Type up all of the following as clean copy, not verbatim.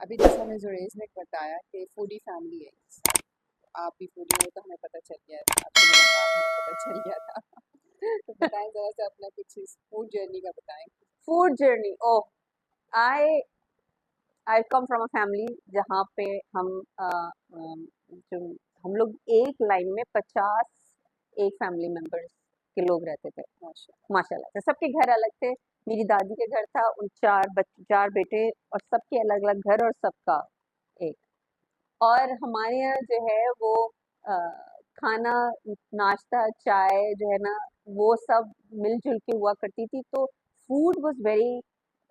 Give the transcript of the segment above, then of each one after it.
अभी जैसा हमें जुरेज ने बताया कि फूडी फैमिली है। आप भी फूडी हो तो हमें पता चल गया था, आपसे मुलाकात में पता चल गया था। तो बताएं जरा सा अपना कुछ इस फूड जर्नी का बताएं। Food journey, oh, I I come from a family जहाँ पे जो हम लोग एक लाइन में 50 एक फैमिली मेंबर्स के लोग रहते थे। माशा माशाल्लाह से सबके घर अलग थे। मेरी दादी के घर था, उन चार बेटे और सबके अलग अलग घर और सबका एक। और हमारे यहाँ जो है वो अ, खाना, नाश्ता, चाय जो है ना, वो सब मिलजुल के हुआ करती थी। तो food was very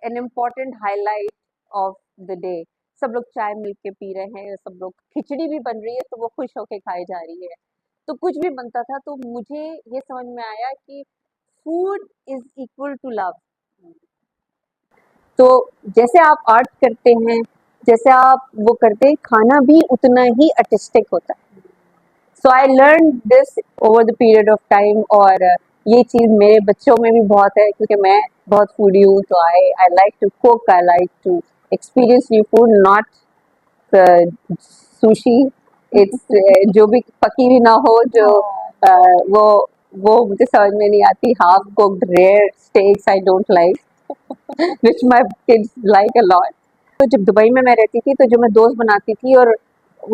an important highlight of the day. सब लोग चाय मिल के पी रहे हैं, सब लोग, खिचड़ी भी बन रही है तो वो खुश होके खाई जा रही है। तो कुछ भी बनता था तो मुझे ये समझ में आया कि food is equal to love. तो जैसे आप आर्ट करते हैं, जैसे आप वो करते हैं, खाना भी उतना ही आर्टिस्टिक होता है। So I learn this over the period of time. और ये चीज़ मेरे बच्चों में भी बहुत है क्योंकि मैं बहुत फूडी हूँ। तो I I like to cook, I like to experience new food, not sushi. It's जो भी पकी भी ना हो, जो वो मुझे समझ में नहीं आती। Half cooked rare steaks I don't like, which my kids like a lot. तो जब दुबई में मैं रहती थी तो जो मैं दोस्त बनाती थी, और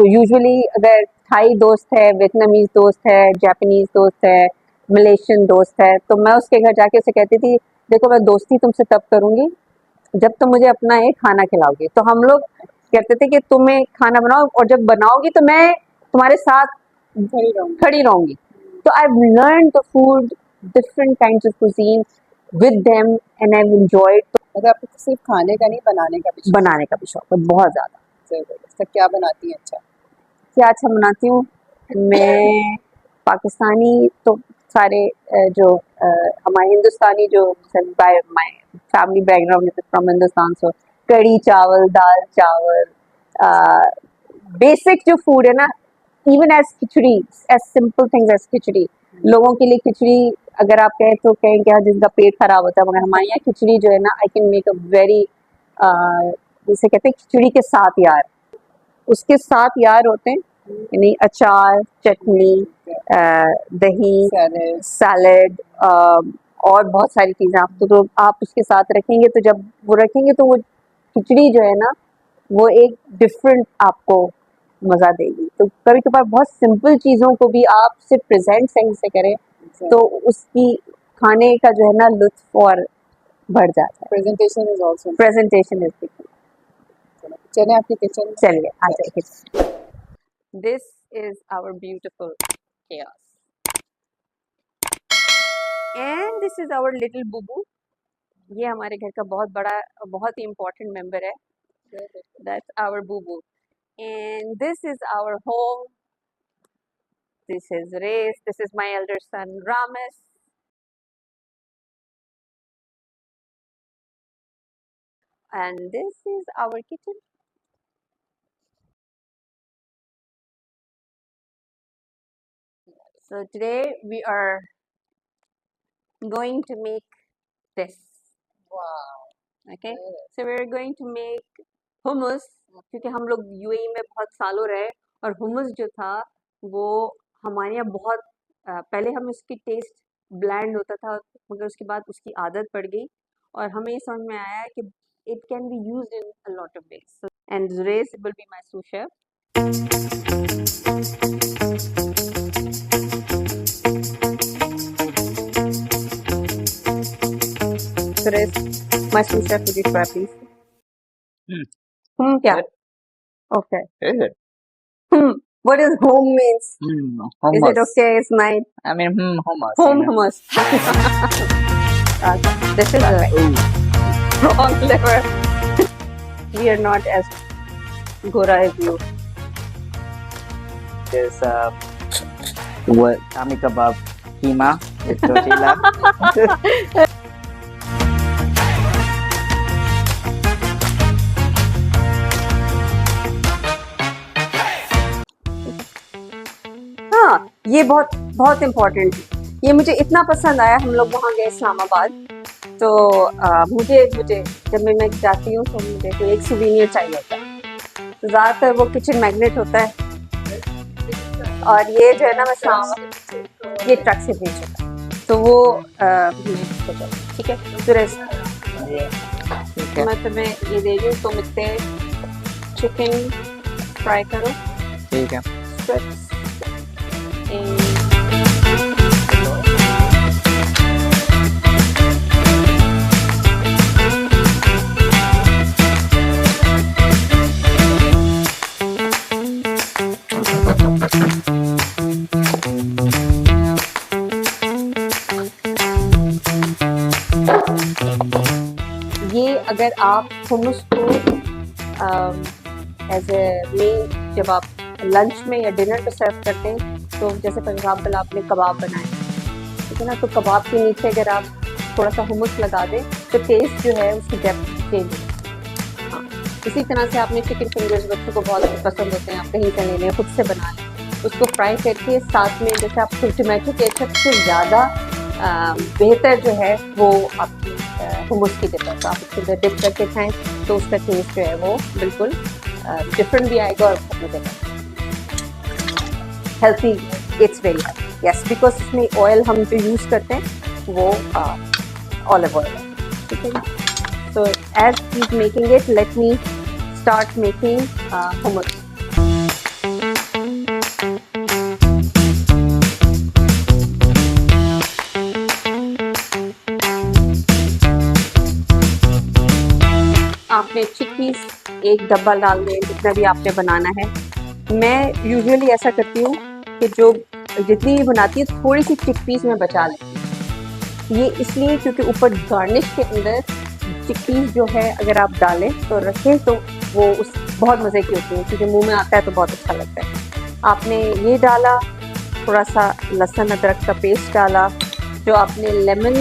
यूजुअली अगर थाई दोस्त है, वियतनामीज दोस्त है, जापानीज दोस्त है, मलेशियन दोस्त है, तो मैं उसके घर जाके उसे कहती थी, देखो मैं दोस्ती तुमसे तब करूंगी जब तुम मुझे अपना एक खाना खिलाओगी। तो हम लोग कहते थे कि तुम्हें खाना बनाओ और जब बनाओगी तो मैं तुम्हारे साथ खड़ी रहूंगी। तो I learn the food, different kinds of cuisine with them and I enjoyed. मतलब आपको तो सिर्फ खाने का नहीं, बनाने का भी शौक बनाने का भी शौक है बहुत ज़्यादा। है। जबरदस्त। तो क्या बनाती हैं अच्छा? क्या अच्छा बनाती हूँ मैं? पाकिस्तानी तो सारे जो हमारे हिंदुस्तानी, जो my family background is from Hindustan, so kadhi chawal, dal chawal, basic जो फूड है ना, even as khichdi, as simple things as khichdi. लोगों के लिए खिचड़ी अगर आप कहें तो कहें क्या, जिनका पेट खराब होता है, मगर हमारे यहाँ खिचड़ी जो है ना, I can make a very, जिसे कहते हैं खिचड़ी के साथ यार। उसके साथ यार होते हैं यानी अचार, चटनी, दही, सैलेड। सैलेड, और बहुत सारी चीज़ें आप तो आप उसके साथ रखेंगे। तो जब वो रखेंगे तो वो खिचड़ी जो है ना, वो एक डिफरेंट आपको मज़ा देगी। तो कभी कभार बहुत सिंपल चीज़ों को भी आप सिर्फ प्रेजेंट सही से करें तो उसकी खाने का जो है ना लुत्फ और बढ़ जाता है। Presentation is also. Presentation is, चले आपकी किचन में। चलिए आ जाइए। This is our beautiful chaos and this is our little Bubu. ये हमारे घर का बहुत बड़ा, बहुत ही इम्पोर्टेंट मेंबर है। That's our Bubu and this is our home. This is रेस, this is my elder son Ramesh and this is our kitchen. So today we are going to make this. वाह। Okay, so we're going to make hummus क्योंकि हम लोग UAE में बहुत सालों रहे और hummus जो था वो हमारे यहाँ बहुत पहले हमें उसकी टेस्ट ब्लैंड होता था, मगर उसके बाद उसकी आदत पड़ गई और हमें ये समझ में आया कि it can be used in a lot of ways. So, and Zurays will be my sous chef. Zurays, my sous chef, would you try please? क्या? Good. Okay. Very good. What does home means? Is it Hummus. okay? It's nice. I mean, hummus. Home you know. hummus. This is a Ooh. wrong liver. We are not as gora as you. There's what kami kebab keema with tortilla. हाँ, ये बहुत बहुत important, ये मुझे इतना पसंद आया। हम लोग वहाँ गए इस्लामाबाद, तो मुझे जब मैं जाती हूँ तो मुझे कोई एक सुवीनियर चाहिए होता है। ज़्यादातर वो किचन मैग्नेट होता है, और ये जो है ना मैं शाम ये ट्रक से भेज होता है, तो वो ठीक है। तो ठीक है, मैं तुम्हें ये दे रही हूँ, तुम इतने चिकन फ्राई करो ठीक है। strips ये अगर आप hummus को एज ए मील जब आप लंच में या डिनर पे सर्व करते हैं, तो जैसे फॉर एग्जाम्पल आपने कबाब बनाए, ठीक है ना, तो कबाब के नीचे अगर आप थोड़ा सा hummus लगा दें तो टेस्ट जो है उसकी डेप्थ चेंज हो। हाँ, इसी तरह से आपने चिकन फिंगर्स बच्चों को बहुत पसंद होते हैं, आप कहीं से ले लें, खुद से बना लें, उसको फ्राई करके साथ में जैसे आप टोमेटो केचप से ज़्यादा बेहतर जो है वो आपकी hummus की डिप है, तो आप उसके अंदर डिप करके खाएं तो उसका टेस्ट जो है वो बिल्कुल डिफरेंट भी आएगा और बहुत मज़े का healthy, it's very healthy. Yes, because इसमें ऑयल हम जो यूज़ करते हैं वो ऑलिव ऑयल है, ठीक है। So as he's making it, let me start making hummus. आपने चिकपीस एक डब्बा डाल दें, जितना भी आपने बनाना है। मैं यूजुअली ऐसा करती हूँ कि जो जितनी भी बनाती है थोड़ी सी चिकपीस में बचा लेती हूँ। ये इसलिए क्योंकि ऊपर गार्निश के अंदर चिकपीस जो है अगर आप डालें तो रखें तो वो उस बहुत मज़े की होती है, क्योंकि मुंह में आता है तो बहुत अच्छा लगता है। आपने ये डाला, थोड़ा सा लहसुन अदरक का पेस्ट डाला, जो आपने लेमन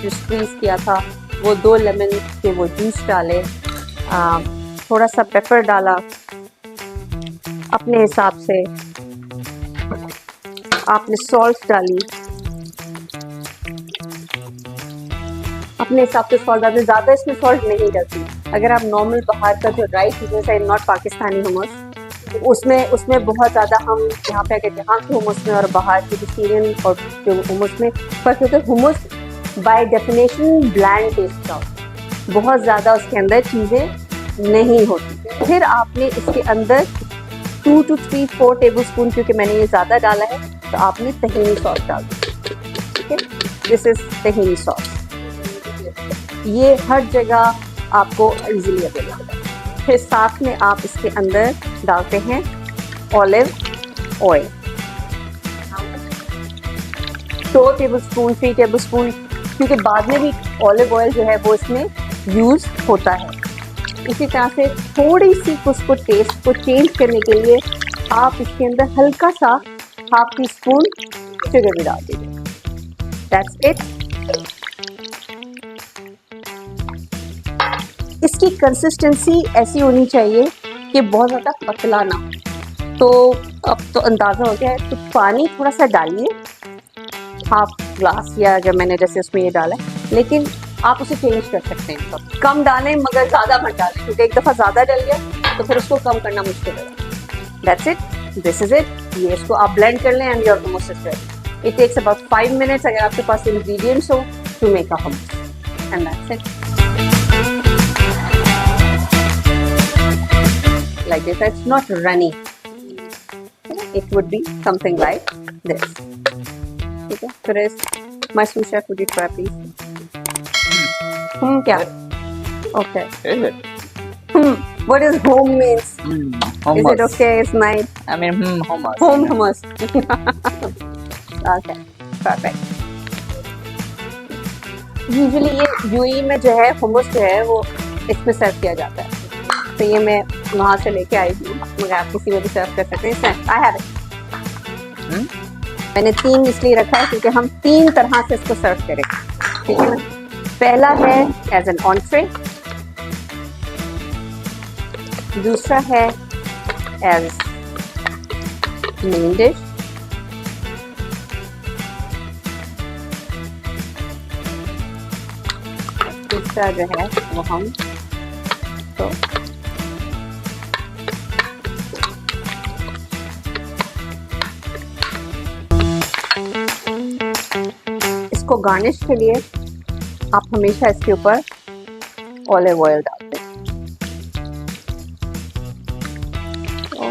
जो स्क्वीज़ किया था वो 2 लेमन के वो जूस डाले, थोड़ा सा पेपर डाला अपने हिसाब से, आपने सॉल्ट डाली अपने हिसाब से, सॉल्ट डालते, ज़्यादा इसमें सॉल्ट नहीं डलती। अगर आप नॉर्मल बाहर का जो राइस जैसे नॉट पाकिस्तानी hummus, उसमें बहुत ज़्यादा हम यहाँ पे अगर यहाँ के hummus में और बाहर के सीरियन और जो hummus में फर्क होता है। hummus by definition bland taste का होता है, बहुत ज़्यादा उसके अंदर चीज़ें नहीं होती। फिर आपने इसके अंदर 2 to 3 4 टेबल स्पून, क्योंकि मैंने ये ज़्यादा डाला है तो आपने तहीनी सॉस डाल दी, ठीक है। दिस इज़ तहीनी सॉस, ये हर जगह आपको इजीली अवेलेबल है। फिर साथ में आप इसके अंदर डालते हैं olive oil, 2 table spoon 3 table spoon, क्योंकि बाद में भी ऑलिव ऑयल जो है वो इसमें यूज़ होता है। इसी तरह से थोड़ी सी उसको टेस्ट को चेंज करने के लिए आप इसके अंदर हल्का सा ½ टी स्पून शुगर भी डाल दीजिए। That's it. इसकी कंसिस्टेंसी ऐसी होनी चाहिए कि बहुत ज़्यादा पतला ना हो। तो अब तो अंदाज़ा हो गया है, तो पानी थोड़ा सा डालिए, ½ ग्लास, या अगर मैंने जैसे उसमें ये डाला है, लेकिन आप उसे चेंज कर सकते हैं। तो कम डालें मगर ज़्यादा मत डालें, क्योंकि एक दफ़ा ज़्यादा डल गया तो फिर उसको कम करना मुश्किल है। That's it, this is it. ये इसको आप ब्लेंड कर लें and your hummus is ready. It takes about 5 minutes अगर आपके पास इंग्रेडिएंट्स हो to make a hummus, and that's it. Like this, it's not runny. It would be something like this. Okay, Chris, my sous chef, would you try please? क्या? Okay. Is it? What does home means? Hummus. Is it okay? It's nice. I mean, hummus. Home hummus. Okay, perfect. Usually ये UAE में जो है hummus जो है वो इसमें सर्व किया जाता है। तो ये मैं वहाँ से लेके आई हूँ, मगर आप किसी में भी सर्व कर सकते हैं। I have it. मैंने 3 इसलिए रखा है क्योंकि हम 3 तरह से इसको सर्व करेंगे, ठीक है ना। पहला है एज एन ऑन्ट्रे, दूसरा है एज मेन डिश, तीसरा जो है वो हम तो इसको गार्निश के लिए आप हमेशा इसके ऊपर ऑलिव ऑयल डालते हैं। तो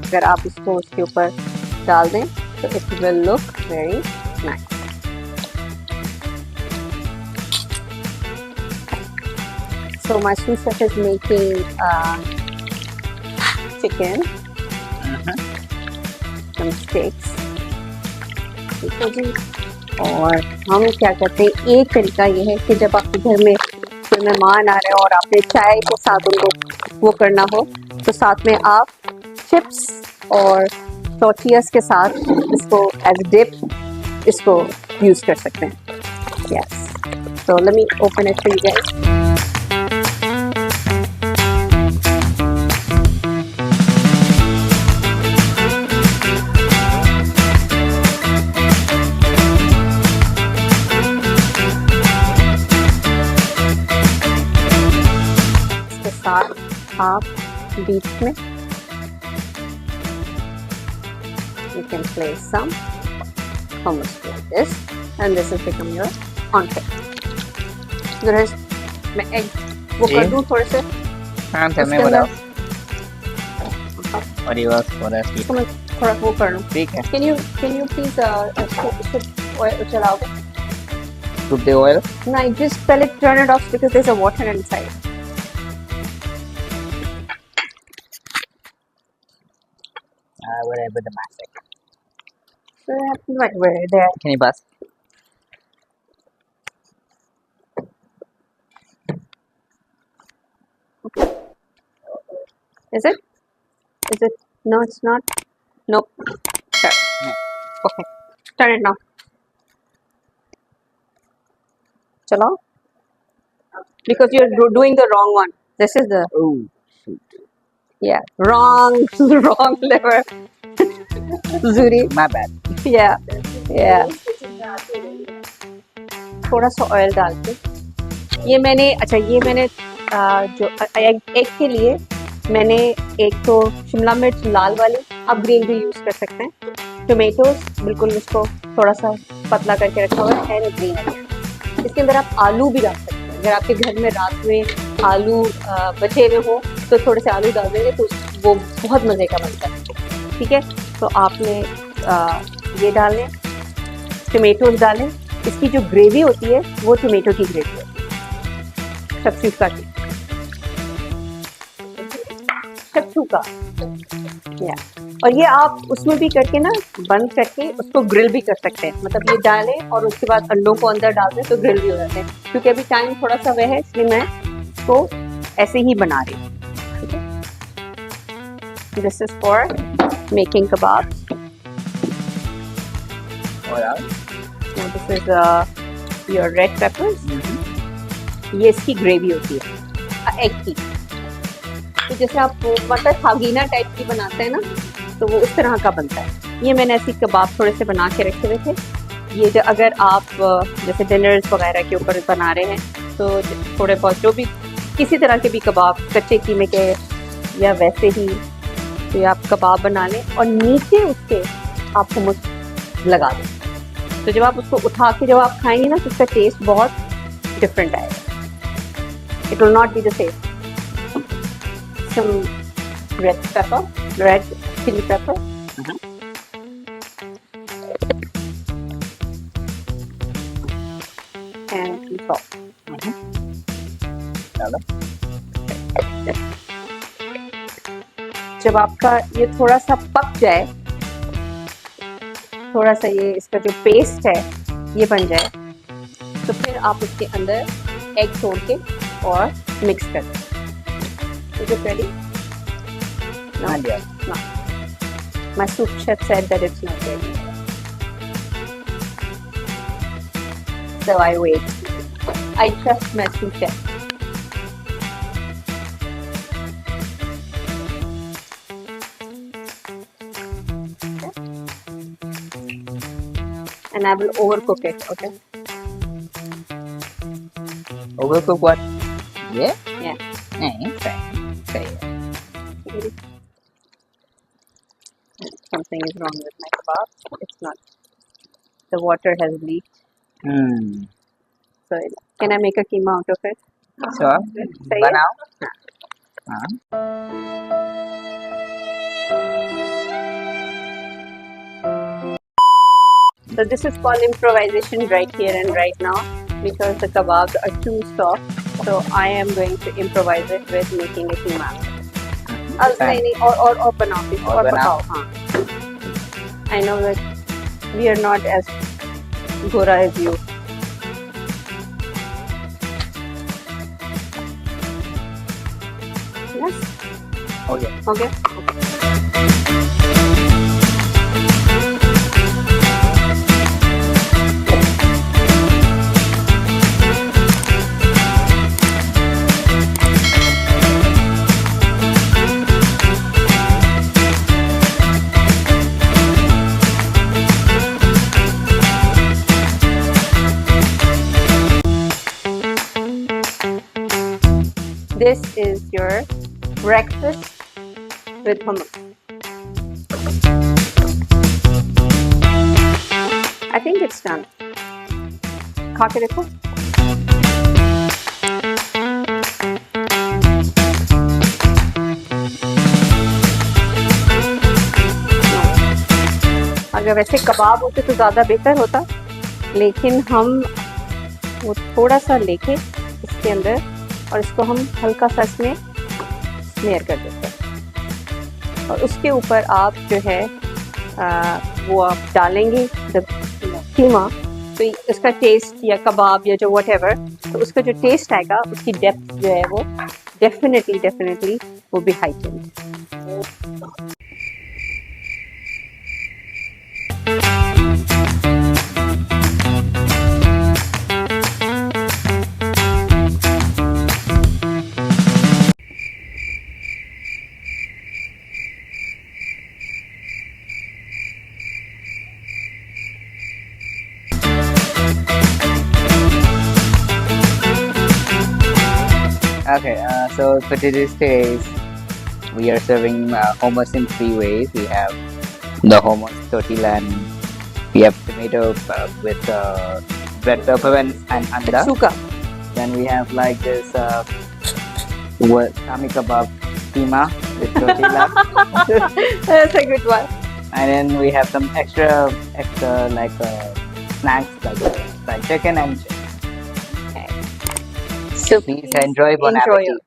अगर आप इसको उसके ऊपर डाल दें तो it will look very nice. So my sous chef is making chicken, some steaks, ठीक है जी। और हम क्या करते हैं, एक तरीका ये है कि जब आपके घर में कोई मेहमान आ रहे हो और आपने चाय के साथ उनको वो करना हो तो साथ में आप चिप्स और टॉर्टियाज के साथ इसको एज डिप इसको यूज़ कर सकते हैं। Yes, so let me open it for you guys. आप बीच में you can place some hummus like this and this will become your entree. The rest मैं egg वो कर दूँ थोड़े से हाँ तो मैं बताओ और ये बस थोड़ा सी इसको मैं थोड़ा वो कर लूँ। ठीक है। Can you please इसको oil चलाओगे? Put the oil. नहीं, just पहले turn it off because there's a water inside. Whatever the master. So I have to like where there. Can you pass? Is it? Is it? No, it's not. Nope. Sure. Okay. Turn it now. Chalo. Because you're doing the wrong one. This is the Oh shoot. yeah wrong wrong lever. Zuri. My bad. Yeah. Yeah. थोड़ा सा oil डाल के ये मैंने जो egg के लिए मैंने एक तो शिमला मिर्च लाल वाली, आप ग्रीन भी यूज़ कर सकते हैं। टोमेटोज बिल्कुल उसको थोड़ा सा पतला करके रखा हुआ है एंड ग्रीन है। इसके अंदर आप आलू भी डाल सकते हैं। अगर आपके घर में रात में आलू बचे हुए हो तो थोड़े से आलू डाल देंगे तो वो बहुत मज़े का बनता है। ठीक है, तो आपने ये डालें, टोमेटोज डालें। इसकी जो ग्रेवी होती है वो टोमेटो की ग्रेवी होती है, सब्ज़ी की कच्चू का या और ये आप उसमें भी करके ना बंद करके उसको ग्रिल भी कर सकते हैं। मतलब ये डालें और उसके बाद अंडों को अंदर डाल दें तो ग्रिल भी हो जाते हैं। क्योंकि अभी टाइम थोड़ा सा वह है इसलिए मैं इसको ऐसे ही बना रही हूँ। ठीक है, this is for making kebab. This is your red papers. ये इसकी ग्रेवी होती है एग की। तो जैसे आप मतलब थागीना टाइप की बनाते हैं ना तो वो उस तरह का बनता है। ये मैंने ऐसी कबाब थोड़े से बना के रखे हुए थे। ये जो अगर आप जैसे डिनर्स वगैरह के ऊपर बना रहे हैं तो थोड़े बहुत जो भी किसी तरह के भी कबाब कच्चे कीमे के या वैसे ही तो आप कबाब बना लें और नीचे उसके आप हुम्मस लगा दें। तो जब आप उसको उठा के जब आप खाएंगे ना तो उसका टेस्ट बहुत डिफरेंट आएगा। It will not be the same. Some red pepper, red chili pepper. And some salt. जब आपका ये थोड़ा सा पक जाए, थोड़ा सा ये इसका जो पेस्ट है ये बन जाए तो फिर आप उसके अंदर एग तोड़ के और मिक्स कर दें। Is it ready? No. Not yet. No. My soup chef said that it's not ready. So I wait. I trust my soup chef. Okay. And I will overcook it, okay? Overcook what? Yeah? Yeah. नहीं, सही है। maybe. Something is wrong with my kebab. It's not. The water has leaked. So can I make a keema out of it? Sure. Say it. Banao. So this is called improvisation right here and right now because the kebabs are too soft. So I am going to improvise it with making a keema. Or banao Or banao. pakao. I know that we are not as gora as you. Yes. Okay. Okay. This is your breakfast with hummus. I think it's done. खा के देखो. अगर वैसे कबाब होते तो ज़्यादा बेहतर होता, लेकिन हम वो थोड़ा सा लेके इसके अंदर और इसको हम हल्का सा इसमें स्मेयर कर देते हैं और उसके ऊपर आप जो है वो आप डालेंगे कीमा, तो इसका टेस्ट या कबाब या जो व्हाटएवर, तो उसका जो टेस्ट आएगा उसकी डेप्थ जो है वो डेफिनेटली वो भी heightened. Okay, so for today's taste, we are serving hummus in 3 ways. We have the hummus tortilla, and we have tomato with red pepper and anda. Suka. Then we have like this kami kebab keema with tortilla, That's a good one. and then we have some extra like snacks like chicken and chicken. So Please enjoy. Bon enjoy appetit.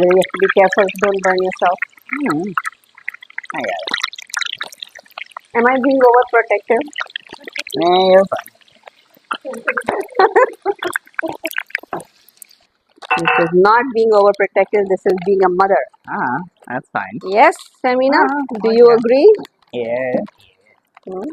you have to be careful, don't burn yourself. I got it. Am I being overprotective? Nah, you're fine. This is not being overprotective, this is being a mother. Ah, that's fine. Yes, Samina, Ah, do you okay. agree? Yeah. Hmm?